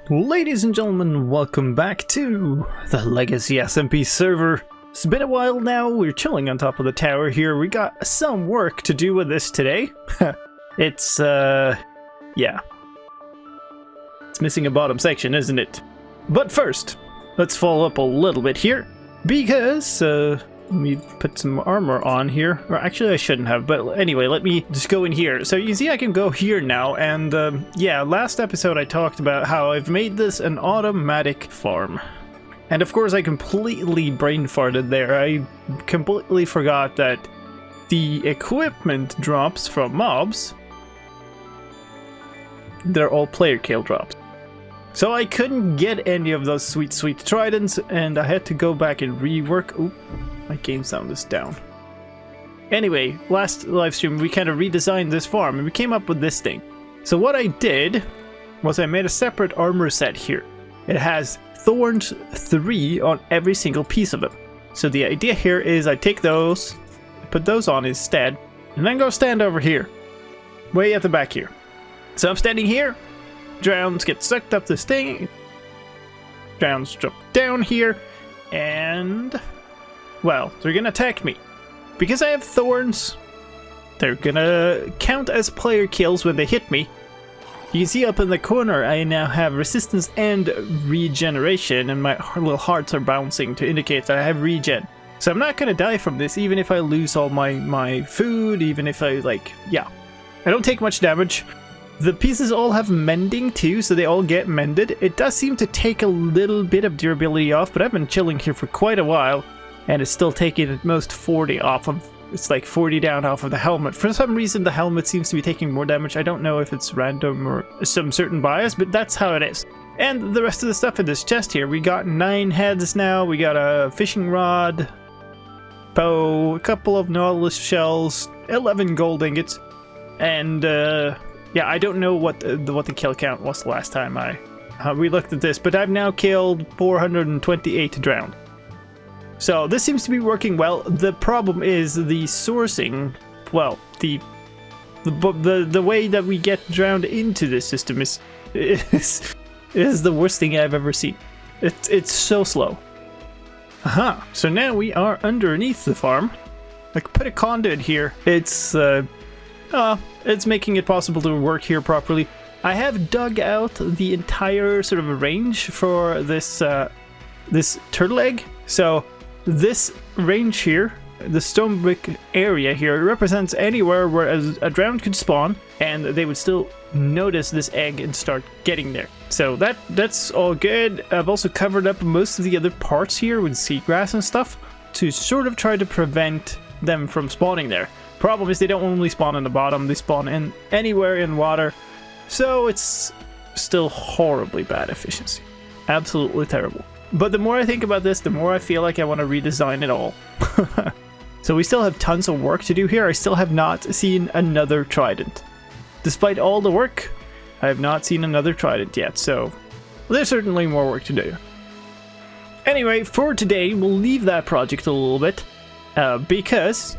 Ladies and gentlemen, welcome back to the Legacy SMP server. It's been a while now, we're chilling on top of the tower here. We got some work to do with this today. It's, yeah. It's missing a bottom section, isn't it? But first, let's follow up a little bit here, because, let me put some armor on here. Or actually I shouldn't have, but anyway, let me just go in here. So you can see I can go here now, and yeah, last episode I talked about how I've made this an automatic farm. And of course I completely brain farted there. I completely forgot that the equipment drops from mobs, they're all player kill drops. So I couldn't get any of those sweet tridents, and I had to go back and rework. Oop. My game sound is down. Anyway, last live stream we kind of redesigned this farm and we came up with this thing. So what I did was I made a separate armor set here. It has thorns 3 on every single piece of it. So the idea here is I take those, put those on instead, and then go stand over here. Way at the back here. So I'm standing here, drowns get sucked up this thing, drowns jump down here, and well, they're gonna attack me. Because I have thorns, they're gonna count as player kills when they hit me. You can see up in the corner I now have resistance and regeneration, and my little hearts are bouncing to indicate that I have regen. So I'm not gonna die from this, even if I lose all my food, even if I, yeah. I don't take much damage. The pieces all have mending too, so they all get mended. It does seem to take a little bit of durability off, but I've been chilling here for quite a while. And it's still taking at most 40 off of, it's like 40 down off of the helmet. For some reason the helmet seems to be taking more damage. I don't know if it's random or some certain bias, but that's how it is. And the rest of the stuff in this chest here, we got 9 heads now, we got a fishing rod, bow, a couple of nautilus shells, 11 gold ingots, and yeah, I don't know what the kill count was the last time we looked at this, but I've now killed 428 drowned. So this seems to be working well. The problem is the sourcing. Well, the way that we get drowned into this system is the worst thing I've ever seen. It's so slow. Aha! So now we are underneath the farm. I could put a conduit here. It's making it possible to work here properly. I have dug out the entire sort of range for this this turtle egg. So this range here, the stone brick area here, represents anywhere where a drowned could spawn and they would still notice this egg and start getting there. So that's all good. I've also covered up most of the other parts here with seagrass and stuff to sort of try to prevent them from spawning there. Problem is they don't only spawn in the bottom, they spawn in anywhere in water. So it's still horribly bad efficiency. Absolutely terrible. But the more I think about this, the more I feel like I want to redesign it all. So we still have tons of work to do here. I still have not seen another trident. Despite all the work, I have not seen another trident yet, so there's certainly more work to do. Anyway, for today, we'll leave that project a little bit, because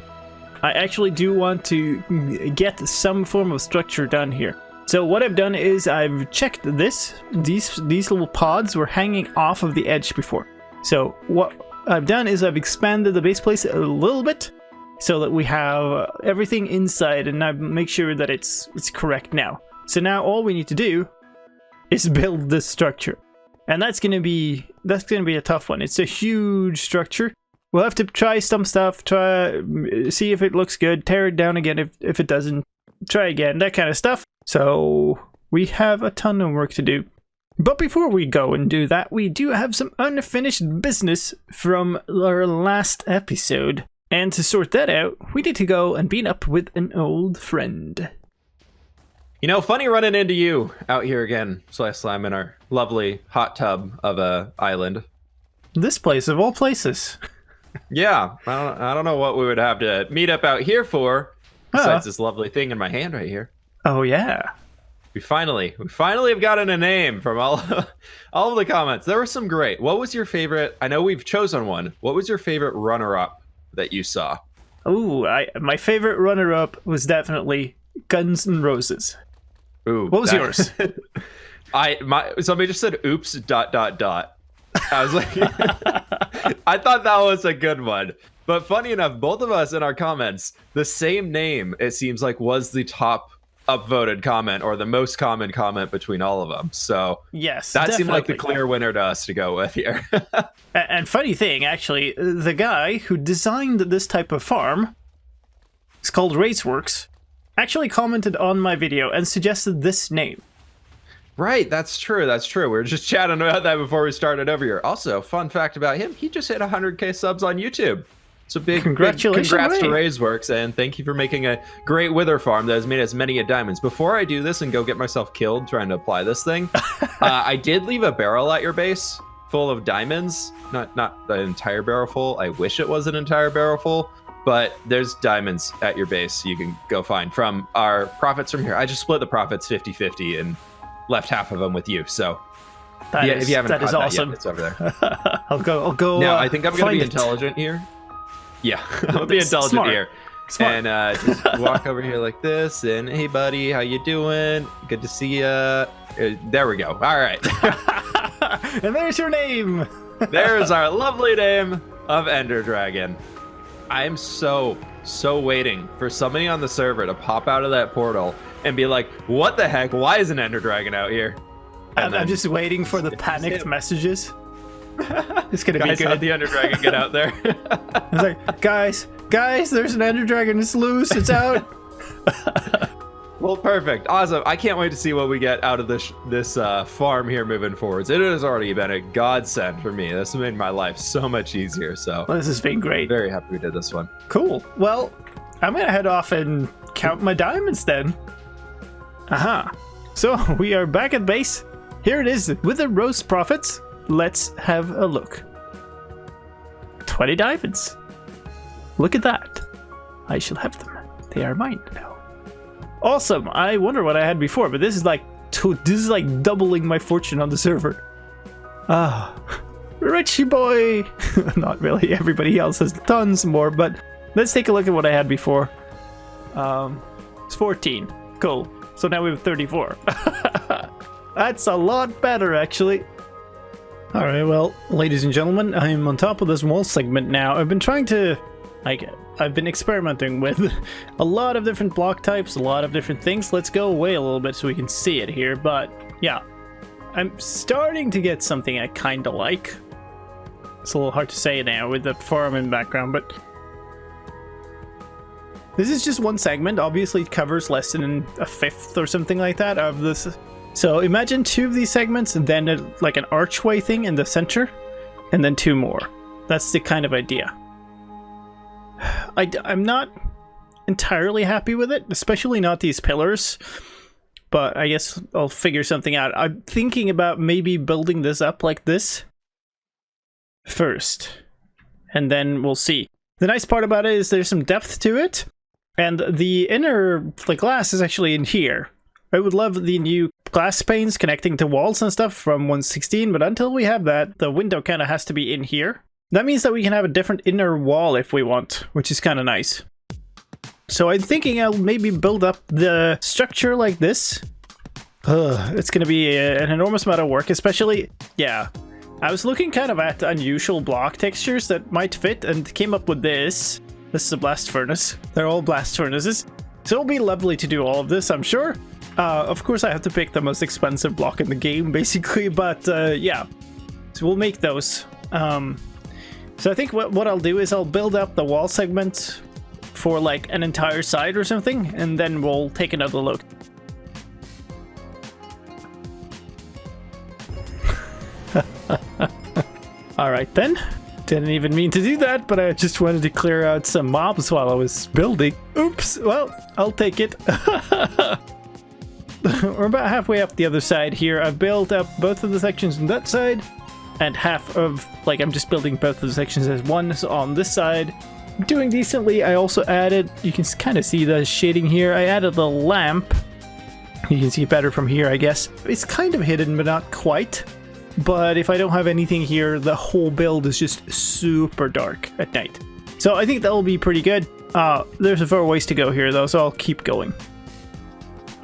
I actually do want to get some form of structure done here. So what I've done is I've checked this. These little pods were hanging off of the edge before. So what I've done is I've expanded the base plate a little bit so that we have everything inside, and I make sure that it's correct now. So now all we need to do is build this structure. And that's gonna be a tough one. It's a huge structure. We'll have to try some stuff, see if it looks good, tear it down again if it doesn't, try again, that kind of stuff. So we have a ton of work to do. But before we go and do that, we do have some unfinished business from our last episode. And to sort that out, we need to go and meet up with an old friend. You know, funny running into you out here again, slicedlime, in our lovely hot tub of a island. This place of all places. Yeah, I don't know what we would have to meet up out here for, besides this lovely thing in my hand right here. Oh yeah. We finally have gotten a name from all of the comments. There were some great. What was your favorite? I know we've chosen one. What was your favorite runner-up that you saw? Ooh, my favorite runner-up was definitely Guns N' Roses. Ooh, what was yours? Somebody just said oops ... I was like, I thought that was a good one. But funny enough, both of us in our comments, the same name, it seems like, was the top upvoted comment or the most common comment between all of them. So yes, that definitely seemed like the clear winner to us to go with here. And funny thing, actually, the guy who designed this type of farm, it's called Raceworks, actually commented on my video and suggested this name. Right, that's true. That's true. We were just chatting about that before we started over here. Also, fun fact about him, he just hit 100K subs on YouTube. So Congratulations, congrats to Ray. Raceworks, and thank you for making a great wither farm that has made us many a diamonds. Before I do this and go get myself killed trying to apply this thing, I did leave a barrel at your base full of diamonds. Not the entire barrel full. I wish it was an entire barrel full, but there's diamonds at your base you can go find from our profits from here. I just split the profits 50-50 and left half of them with you. So if you haven't that is caught awesome. that yet, it's over there. I'll go. Now I think I'm gonna be it. intelligent here. Yeah, I'll be intelligent Smart. here. Smart. And just walk over here like this. And hey, buddy, how you doing? Good to see ya. There we go. All right. And there's your name. There's our lovely name of Ender Dragon. I'm so waiting for somebody on the server to pop out of that portal and be like, what the heck? Why is an Ender Dragon out here? I'm just waiting for the panicked messages. It's gonna be Guys, good. how'd the Ender Dragon get out there? It's like, guys, there's an Ender Dragon. It's loose. It's out. Well, perfect. Awesome. I can't wait to see what we get out of this farm here moving forwards. It has already been a godsend for me. This has made my life so much easier. So Well, this has been great. very happy we did this one. Cool. Well, I'm gonna head off and count my diamonds then. Aha. So we are back at base. Here it is with the roast profits. Let's have a look. 20 diamonds. Look at that. I shall have them. They are mine now. Awesome. I wonder what I had before, but this is like doubling my fortune on the server. Ah, Richie boy. Not really. Everybody else has tons more, but let's take a look at what I had before. It's 14. Cool. So now we have 34. That's a lot better, actually. Alright, well, ladies and gentlemen, I'm on top of this wall segment now. I've been trying to... I've been experimenting with a lot of different block types, a lot of different things. Let's go away a little bit so we can see it here, but yeah. I'm starting to get something I kinda like. It's a little hard to say now with the farm in background, but... This is just one segment. Obviously, it covers less than a fifth or something like that of this. So imagine two of these segments and then like an archway thing in the center, and then two more. That's the kind of idea. I'm not entirely happy with it, especially not these pillars, but I guess I'll figure something out. I'm thinking about maybe building this up like this first, and then we'll see. The nice part about it is there's some depth to it, and the inner glass is actually in here. I would love the new glass panes connecting to walls and stuff from 1.16, but until we have that, the window kind of has to be in here. That means that we can have a different inner wall if we want, which is kind of nice. So I'm thinking I'll maybe build up the structure like this. It's going to be an enormous amount of work, especially, yeah. I was looking kind of at unusual block textures that might fit and came up with this. This is a blast furnace. They're all blast furnaces. So it'll be lovely to do all of this, I'm sure. Of course, I have to pick the most expensive block in the game, basically, but yeah. So we'll make those. So I think what I'll do is I'll build up the wall segment for like an entire side or something, and then we'll take another look. Alright then. Didn't even mean to do that, but I just wanted to clear out some mobs while I was building. Oops, well, I'll take it. We're about halfway up the other side here. I've built up both of the sections on that side, and half of, I'm just building both of the sections as one, so on this side. I'm doing decently. I also added, you can kind of see the shading here, I added the lamp. You can see it better from here, I guess. It's kind of hidden, but not quite. But if I don't have anything here, the whole build is just super dark at night. So I think that will be pretty good. There's a far ways to go here, though, so I'll keep going.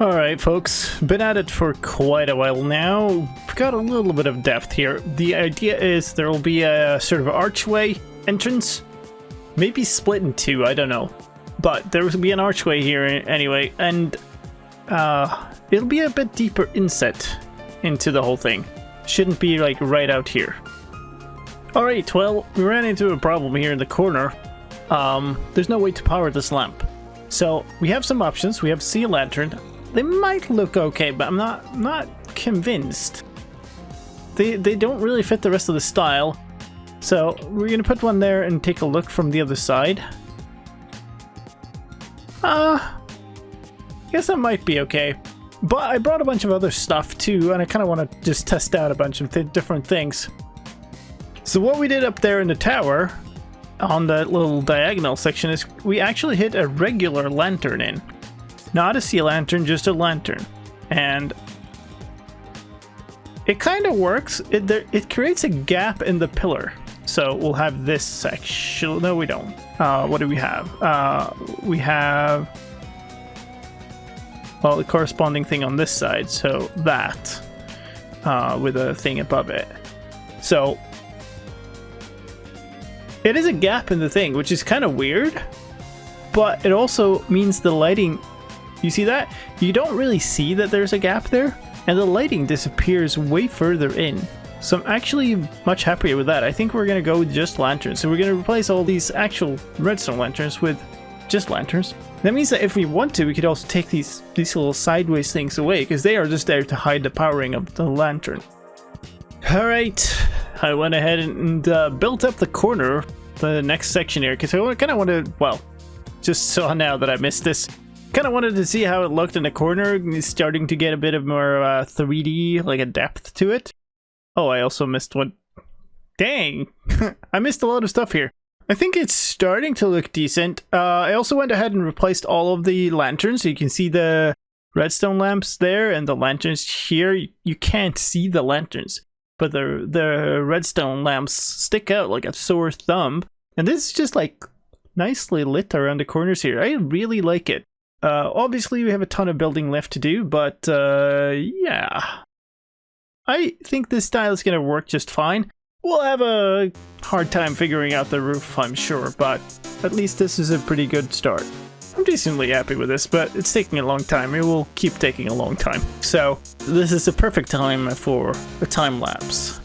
Alright folks, been at it for quite a while now. We've got a little bit of depth here. The idea is there will be a sort of archway entrance, maybe split in two, I don't know. But there will be an archway here anyway, and it'll be a bit deeper inset into the whole thing. Shouldn't be like right out here. Alright, well, we ran into a problem here in the corner. There's no way to power this lamp. So we have some options. We have sea lantern. They might look okay, but I'm not convinced. They don't really fit the rest of the style. So we're gonna put one there and take a look from the other side. Guess that might be okay. But I brought a bunch of other stuff too, and I kind of want to just test out a bunch of different things. So what we did up there in the tower, on that little diagonal section, is we actually hit a regular lantern in. Not a sea lantern, just a lantern. And it kind of works. It creates a gap in the pillar. So we'll have this section. No, we don't. What do we have? We have, well, the corresponding thing on this side. So that, with a thing above it. So it is a gap in the thing, which is kind of weird. But it also means the lighting, you see that? You don't really see that there's a gap there. And the lighting disappears way further in. So I'm actually much happier with that. I think we're going to go with just lanterns. So we're going to replace all these actual redstone lanterns with just lanterns. That means that if we want to, we could also take these little sideways things away, because they are just there to hide the powering of the lantern. Alright, I went ahead and built up the corner, the next section here, because I kind of want to, well, just saw now that I missed this. Kind of wanted to see how it looked in the corner. It's starting to get a bit of more 3D, like a depth to it. Oh, I also missed one. Dang! I missed a lot of stuff here. I think it's starting to look decent. I also went ahead and replaced all of the lanterns. So you can see the redstone lamps there and the lanterns here. You can't see the lanterns, but the redstone lamps stick out like a sore thumb. And this is just like nicely lit around the corners here. I really like it. Obviously, we have a ton of building left to do, but yeah. I think this style is going to work just fine. We'll have a hard time figuring out the roof, I'm sure, but at least this is a pretty good start. I'm decently happy with this, but it's taking a long time. It will keep taking a long time. So this is the perfect time for a time lapse.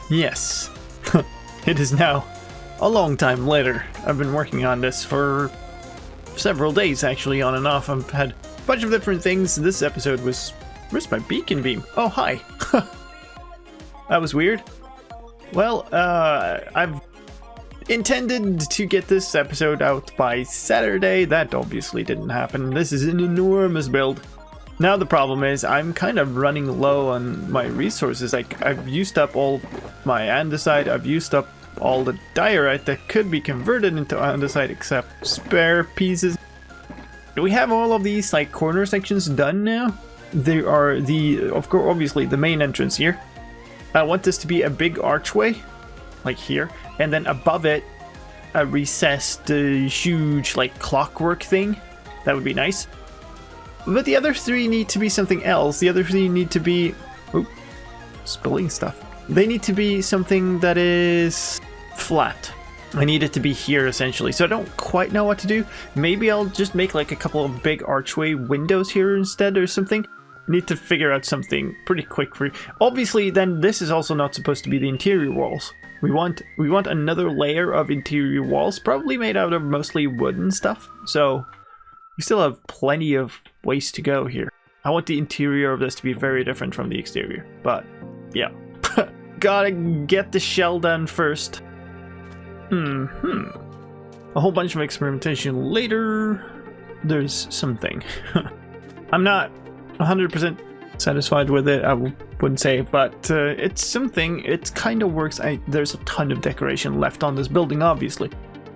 Yes, it is now a long time later. I've been working on this for several days, actually, on and off. I've had a bunch of different things. This episode was... Where's my beacon beam? Oh, hi. That was weird. Well, I've intended to get this episode out by Saturday. That obviously didn't happen. This is an enormous build. Now the problem is I'm kind of running low on my resources. Like, I've used up all my andesite, I've used up all the diorite that could be converted into andesite except spare pieces. We have all of these like corner sections done now. There are of course, obviously the main entrance here. I want this to be a big archway, like here, and then above it, a recessed, huge like clockwork thing. That would be nice. But the other three need to be something else. The other three need to be... Oop, spilling stuff. They need to be something that is flat. I need it to be here, essentially. So I don't quite know what to do. Maybe I'll just make like a couple of big archway windows here instead or something. I need to figure out something pretty quick for... Obviously, then this is also not supposed to be the interior walls. We want another layer of interior walls, probably made out of mostly wooden stuff. So we still have plenty of ways to go here. I want the interior of this to be very different from the exterior, but yeah. Gotta get the shell done first. A whole bunch of experimentation later. There's something. I'm not 100% satisfied with it, I wouldn't say, but it's something. It kind of works. There's a ton of decoration left on this building, obviously,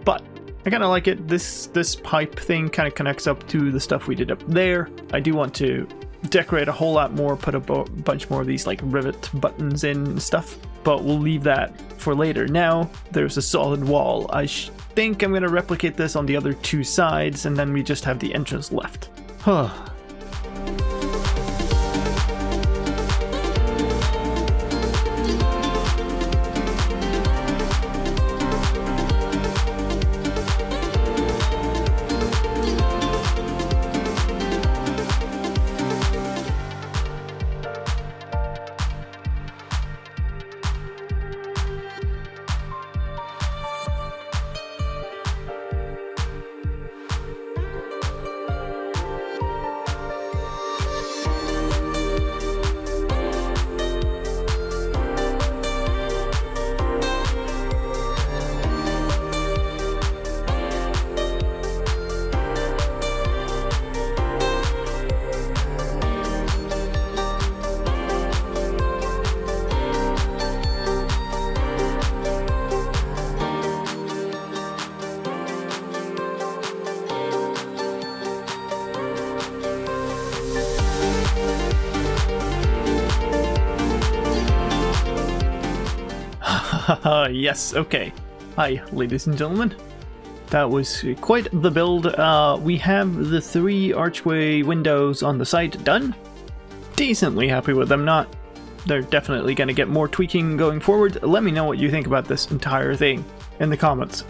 but I kind of like it. This pipe thing kind of connects up to the stuff we did up there. I do want to decorate a whole lot more, put a bunch more of these like rivet buttons in and stuff, but we'll leave that for later. Now there's a solid wall. I think I'm going to replicate this on the other two sides, and then we just have the entrance left. Yes, okay. Hi, ladies and gentlemen. That was quite the build. We have the 3 archway windows on the side done. Decently happy with them. They're definitely going to get more tweaking going forward. Let me know what you think about this entire thing in the comments.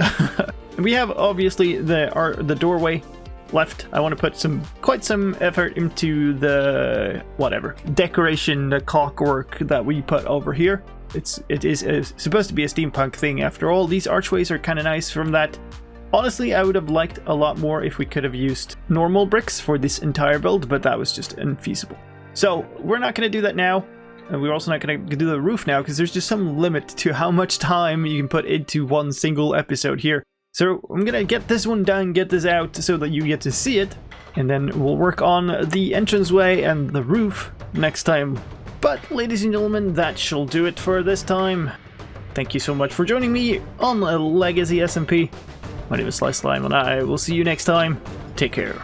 We have obviously the doorway left. I want to put quite some effort into the decoration, the clockwork that we put over here. It is supposed to be a steampunk thing after all. These archways are kind of nice from that. Honestly, I would have liked a lot more if we could have used normal bricks for this entire build, but that was just unfeasible. So we're not going to do that now. And we're also not going to do the roof now because there's just some limit to how much time you can put into one single episode here. So I'm going to get this one done, get this out so that you get to see it. And then we'll work on the entranceway and the roof next time. But ladies and gentlemen, that shall do it for this time. Thank you so much for joining me on Legacy SMP. My name is slicedlime and I will see you next time. Take care.